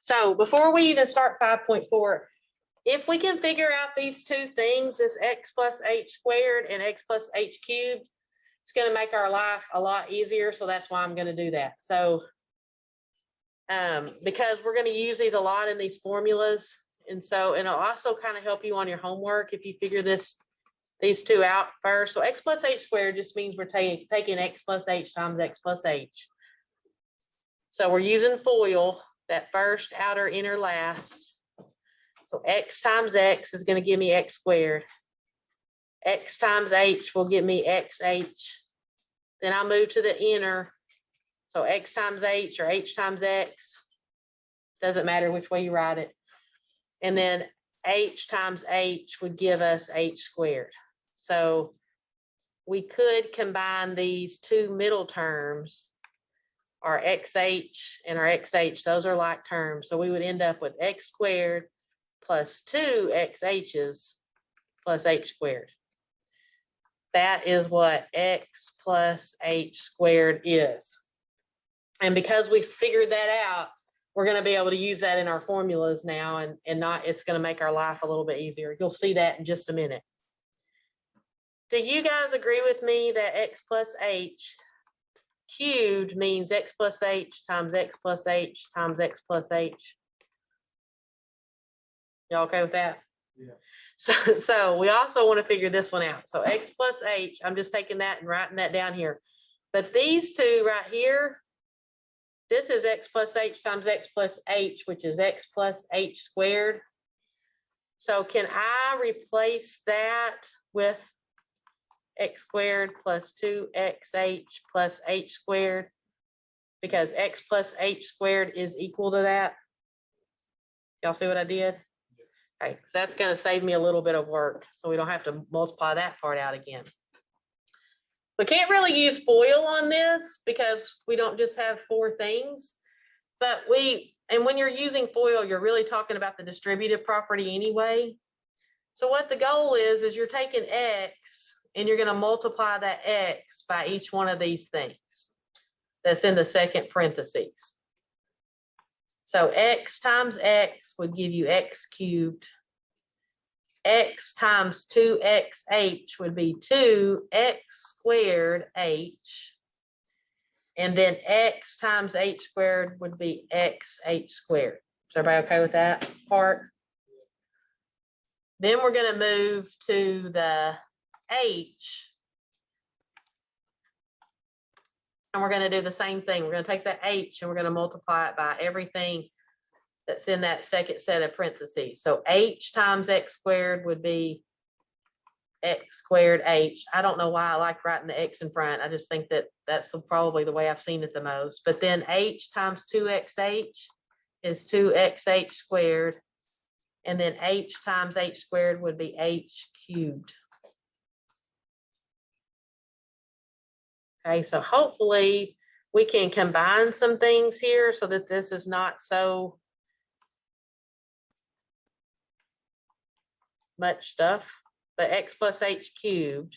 So before we even start 5.4, if we can figure out these two things, this x plus h squared and x plus h cubed, it's going to make our life a lot easier. So that's why I'm going to do that. So because we're going to use these a lot in these formulas. And so, and it'll also kind of help you on your homework if you figure these two out first. So x plus h squared just means we're taking x plus h times x plus h. So we're using FOIL, that first, outer, inner, last. So x times x is going to give me x squared. X times h will give me xh. Then I'll move to the inner. So x times h or h times x. Doesn't matter which way you write it. And then h times h would give us h squared. So we could combine these two middle terms, our xh and our xh, those are like terms. So we would end up with x squared plus 2 xh's plus h squared. That is what x plus h squared is. And because we figured that out, we're going to be able to use that in our formulas now, and not, it's going to make our life a little bit easier. You'll see that in just a minute. Do you guys agree with me that x plus h cubed means x plus h times x plus h times x plus h? Y'all okay with that? Yeah. So we also want to figure this one out. So x plus h, I'm just taking that and writing that down here. But these two right here, this is x plus h times x plus h, which is x plus h squared. So can I replace that with x squared plus 2xh plus h squared? Because x plus h squared is equal to that. Y'all see what I did? Okay, so that's going to save me a little bit of work, so we don't have to multiply that part out again. We can't really use FOIL on this because we don't just have 4 things, but and when you're using FOIL, you're really talking about the distributive property anyway. So what the goal is you're taking x and you're going to multiply that x by each one of these things that's in the second parentheses. So x times x would give you x cubed. X times 2xh would be 2x squared h. And then x times h squared would be xh squared. Is everybody okay with that part? Then we're going to move to the h. And we're going to do the same thing. We're going to take the h and we're going to multiply it by everything that's in that second set of parentheses. So h times x squared would be x squared h. I don't know why I like writing the x in front. I just think that that's probably the way I've seen it the most. But then h times 2xh is 2xh squared. And then h times h squared would be h cubed. Okay, so hopefully we can combine some things here so that this is not so much stuff. But x plus h cubed,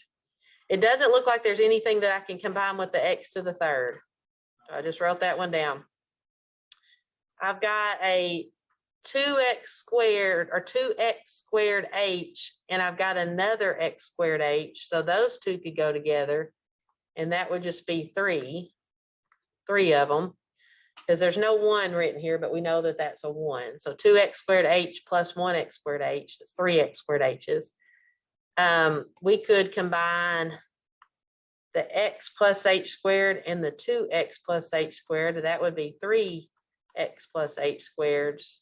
it doesn't look like there's anything that I can combine with the x to the third. I just wrote that one down. I've got a 2x squared or 2x squared h, and I've got another x squared h. So those two could go together, and that would just be three of them, because there's no 1 written here, but we know that that's a 1. So 2x squared h plus 1x squared h, that's 3x squared h's. We could combine the x plus h squared and the 2x plus h squared. That would be 3x plus h squareds.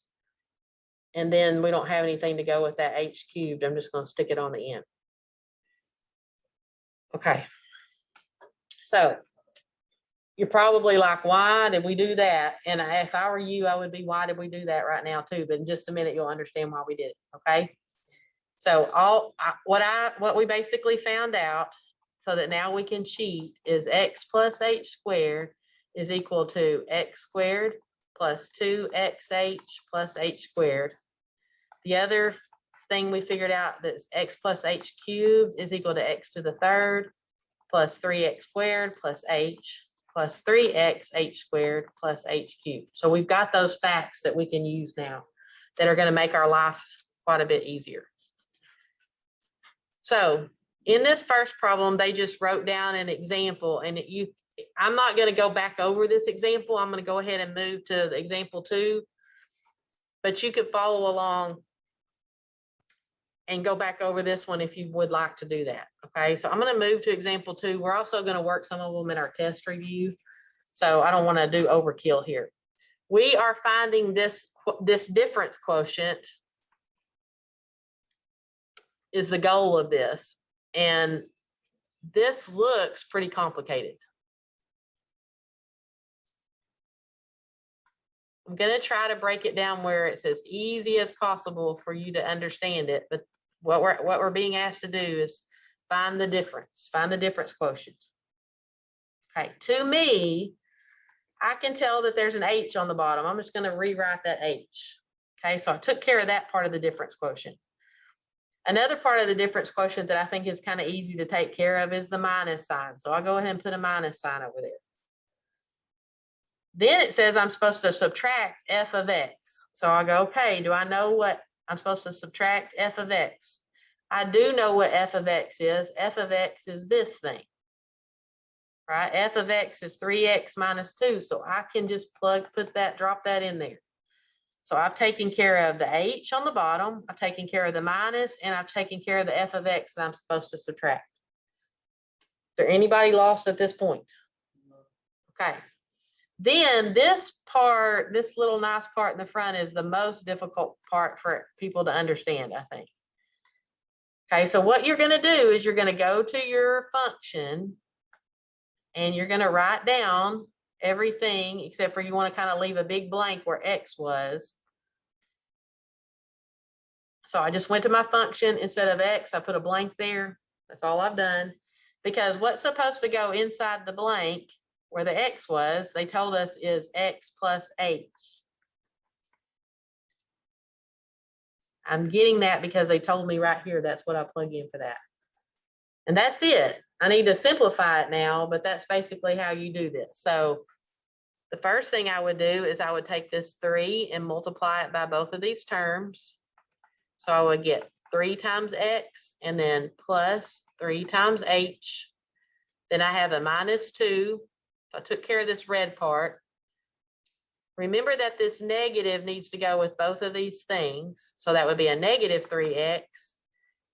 And then we don't have anything to go with that h cubed. I'm just going to stick it on the end. Okay. So you're probably like, why did we do that? And if I were you, I would be, why did we do that right now too? But in just a minute, you'll understand why we did it. Okay. So what we basically found out, so that now we can cheat, is x plus h squared is equal to x squared plus 2xh plus h squared. The other thing we figured out, that's x plus h cubed is equal to x to the third plus 3x squared plus h. plus 3x h squared plus h cubed. So we've got those facts that we can use now that are going to make our life quite a bit easier. So in this first problem, they just wrote down an example, and I'm not going to go back over this example. I'm going to go ahead and move to the example 2, but you could follow along and go back over this one if you would like to do that. Okay, so I'm going to move to example 2. We're also going to work some of them in our test review, so I don't want to do overkill here. We are finding this difference quotient is the goal of this, and this looks pretty complicated. I'm going to try to break it down where it's as easy as possible for you to understand it, but what we're being asked to do is find the difference quotient. Okay, to me, I can tell that there's an h on the bottom. I'm just going to rewrite that h. Okay, so I took care of that part of the difference quotient. Another part of the difference quotient that I think is kind of easy to take care of is the minus sign. So I'll go ahead and put a minus sign over there. Then it says I'm supposed to subtract f of x. So I go, okay, do I know what I'm supposed to subtract f of x? I do know what f of x is. F of x is this thing, right? F of x is 3x minus 2. So I can just drop that in there. So I've taken care of the h on the bottom, I've taken care of the minus, and I've taken care of the f of x that I'm supposed to subtract. Is there anybody lost at this point? Okay. Then this part, this little nice part in the front is the most difficult part for people to understand, I think. Okay, so what you're going to do is you're going to go to your function and you're going to write down everything except for you want to kind of leave a big blank where x was. So I just went to my function. Instead of x, I put a blank there. That's all I've done. Because what's supposed to go inside the blank where the x was, they told us is x plus h. I'm getting that because they told me right here that's what I plug in for that. And that's it. I need to simplify it now, but that's basically how you do this. So the first thing I would do is I would take this 3 and multiply it by both of these terms. So I would get 3 times x and then plus 3 times h. Then I have a minus 2. So I took care of this red part. Remember that this negative needs to go with both of these things. So that would be a negative 3x,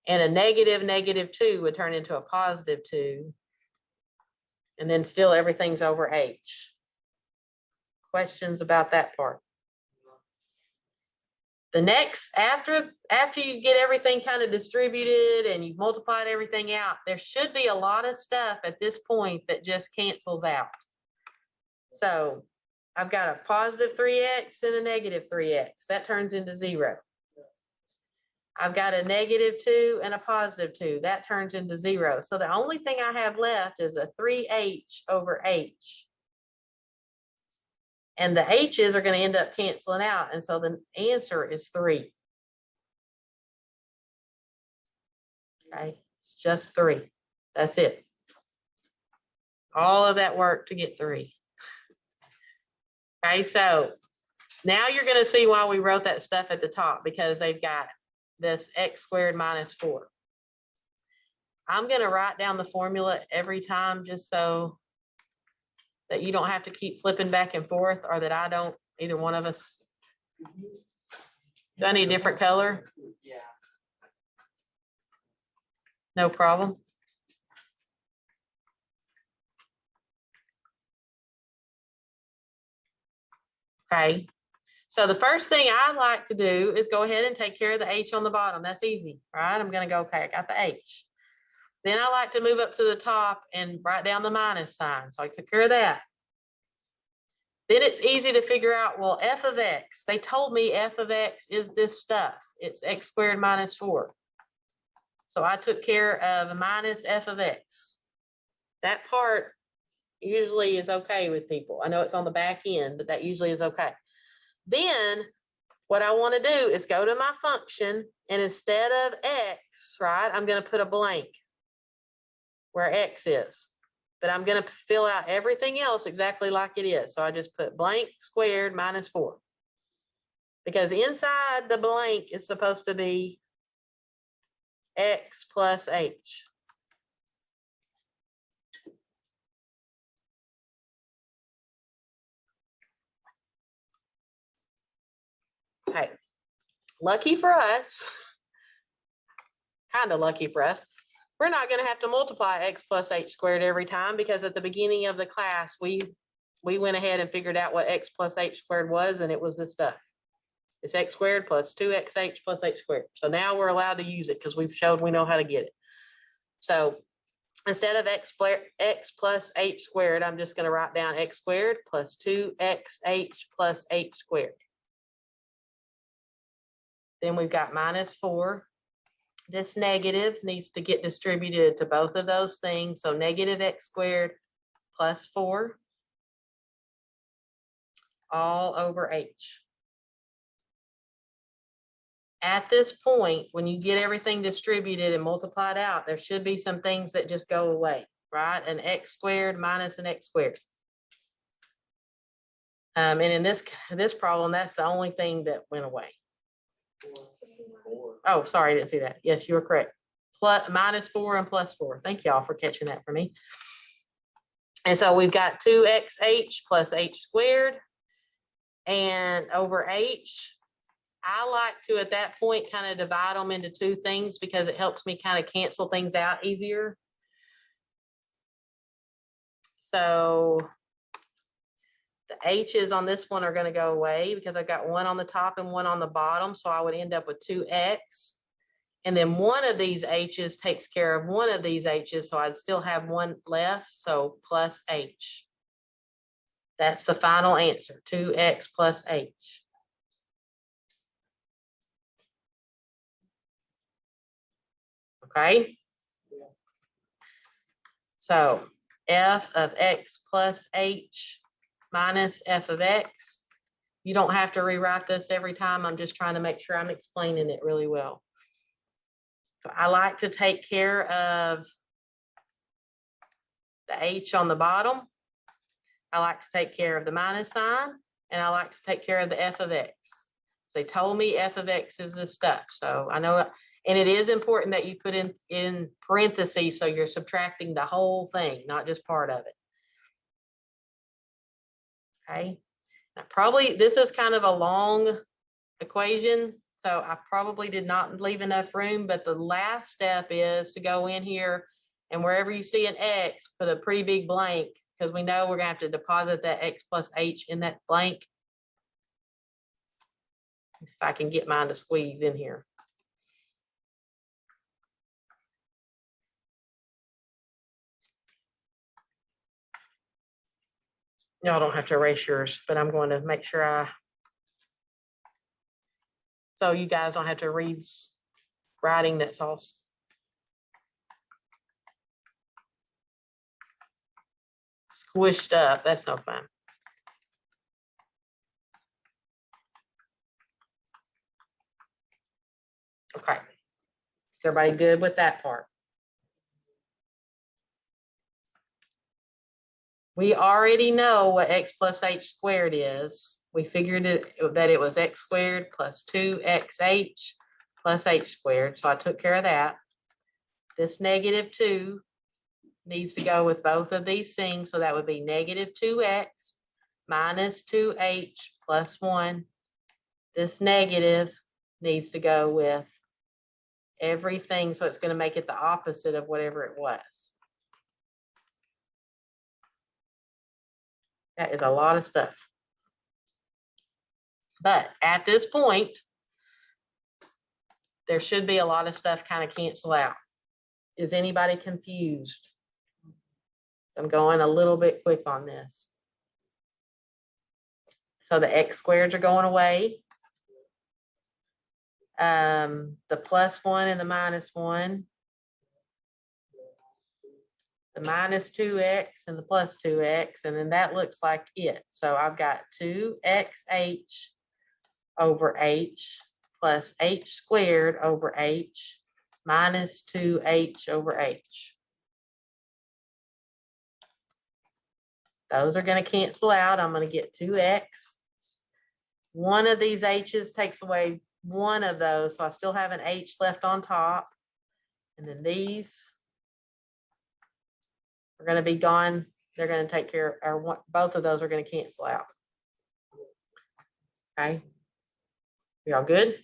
and a negative 2 would turn into a positive 2. And then still everything's over h. Questions about that part? The next, after you get everything kind of distributed and you've multiplied everything out, there should be a lot of stuff at this point that just cancels out. So I've got a positive 3x and a negative 3x. That turns into 0. I've got a negative 2 and a positive 2. That turns into 0. So the only thing I have left is a 3h over h. And the h's are going to end up canceling out. And so the answer is 3. Okay, it's just 3. That's it. All of that work to get 3. Okay, so now you're going to see why we wrote that stuff at the top, because they've got this x squared minus 4. I'm going to write down the formula every time just so that you don't have to keep flipping back and forth, or that I don't, either one of us. Do I need a different color? Yeah. No problem. Okay, so the first thing I like to do is go ahead and take care of the h on the bottom. That's easy, right? I'm going to go, okay, I got the h. Then I like to move up to the top and write down the minus sign. So I took care of that. Then it's easy to figure out, well, f of x, they told me f of x is this stuff. It's x squared minus 4. So I took care of a minus f of x. That part usually is okay with people. I know it's on the back end, but that usually is okay. Then what I want to do is go to my function, and instead of x, right, I'm going to put a blank where x is. but I'm gonna fill out everything else exactly like it is. So I just put blank squared minus 4. Because inside the blank is supposed to be x plus h. Okay, lucky for us, kind of lucky for us, we're not going to have to multiply x plus h squared every time, because at the beginning of the class, we went ahead and figured out what x plus h squared was, and it was this stuff. It's x squared plus 2xh plus h squared. So now we're allowed to use it because we've showed we know how to get it. So instead of x plus h squared, I'm just going to write down x squared plus 2xh plus h squared. Then we've got minus 4. This negative needs to get distributed to both of those things. So negative x squared plus 4 all over h. At this point, when you get everything distributed and multiplied out, there should be some things that just go away, right? An x squared minus an x squared. And in this problem, that's the only thing that went away. Oh, sorry, I didn't see that. Yes, you were correct. Minus 4 and plus 4. Thank y'all for catching that for me. And so we've got 2xh plus h squared and over h. I like to, at that point, kind of divide them into two things because it helps me kind of cancel things out easier. So the h's on this one are going to go away because I've got one on the top and one on the bottom. So I would end up with 2x. And then one of these h's takes care of one of these h's. So I'd still have one left. So plus h. That's the final answer, 2x plus h. Okay. So f of x plus h minus f of x. You don't have to rewrite this every time. I'm just trying to make sure I'm explaining it really well. So I like to take care of the h on the bottom. I like to take care of the minus sign, and I like to take care of the f of x. So they told me f of x is this stuff. So I know, and it is important that you put in parentheses so you're subtracting the whole thing, not just part of it. Okay. Now, probably this is kind of a long equation, so I probably did not leave enough room, but the last step is to go in here and wherever you see an x, put a pretty big blank, because we know we're gonna have to deposit that x plus h in that blank. If I can get mine to squeeze in here. Y'all don't have to erase yours, but I'm going to make sure so you guys don't have to read writing that's all squished up. That's no fun. Okay. Is everybody good with that part? We already know what x plus h squared is. We figured that it was x squared plus 2xh plus h squared. So I took care of that. This negative 2 needs to go with both of these things. So that would be negative 2x minus 2h plus 1. This negative needs to go with everything. So it's going to make it the opposite of whatever it was. That is a lot of stuff. But at this point, there should be a lot of stuff kind of cancel out. Is anybody confused? I'm going a little bit quick on this. So the x squareds are going away. The plus 1 and the minus 1. The minus 2x and the plus 2x, and then that looks like it. So I've got 2xh over h plus h squared over h minus 2h over h. Those are gonna cancel out. I'm gonna get 2x. One of these h's takes away one of those, so I still have an h left on top. And then these are gonna be gone. They're gonna take care, or both of those are gonna cancel out. Okay. Y'all good?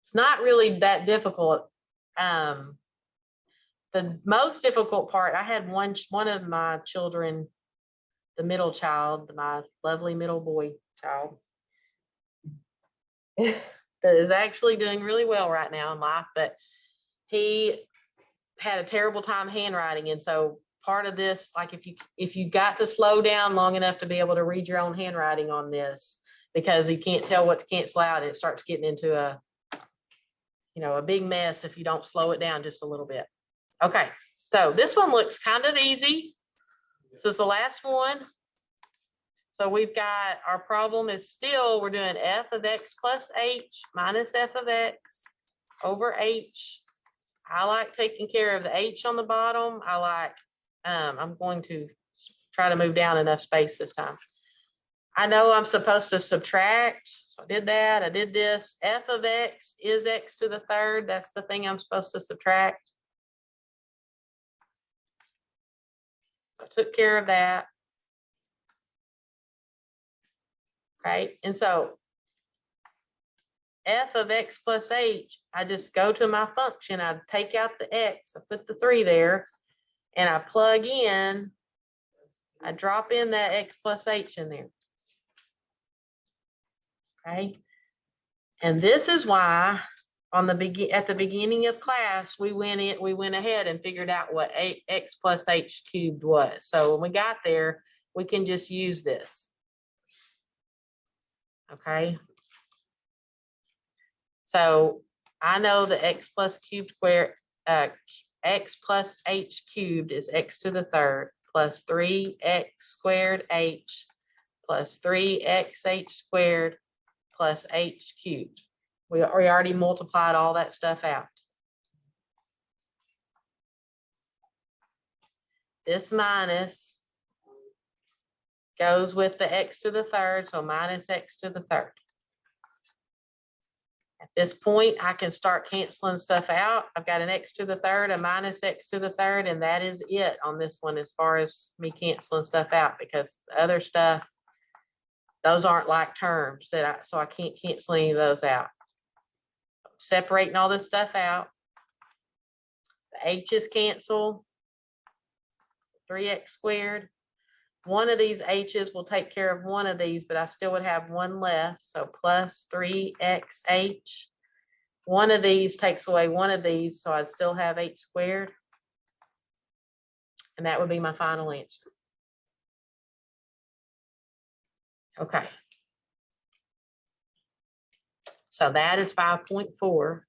It's not really that difficult. The most difficult part, I had one of my children, the middle child, my lovely middle boy child, that is actually doing really well right now in life, but he had a terrible time handwriting. And so part of this, like if you got to slow down long enough to be able to read your own handwriting on this, because you can't tell what to cancel out, it starts getting into a big mess if you don't slow it down just a little bit. Okay, so this one looks kind of easy. This is the last one. So we've got, our problem is still, we're doing f of x plus h minus f of x over h. I like taking care of the h on the bottom. I like, I'm going to try to move down enough space this time. I know I'm supposed to subtract, so I did that. I did this. F of x is x to the third. That's the thing I'm supposed to subtract. I took care of that. Okay, and so f of x plus h, I just go to my function, I take out the x, I put the 3 there, and I plug in, I drop in that x plus h in there. Okay, and this is why at the beginning of class, we went ahead and figured out what x plus h cubed was. So when we got there, we can just use this. Okay. So I know the x plus cubed squared, x plus h cubed is x to the third plus 3x squared h plus 3xh squared plus h cubed. We already multiplied all that stuff out. This minus goes with the x to the third, so minus x to the third. At this point, I can start canceling stuff out. I've got an x to the third, a minus x to the third, and that is it on this one as far as me canceling stuff out, because the other stuff, those aren't like terms so I can't cancel any of those out. Separating all this stuff out. The h's cancel. 3x squared. One of these h's will take care of one of these, but I still would have one left. So plus 3xh. One of these takes away one of these, so I'd still have h squared. And that would be my final answer. Okay. So that is 5.4.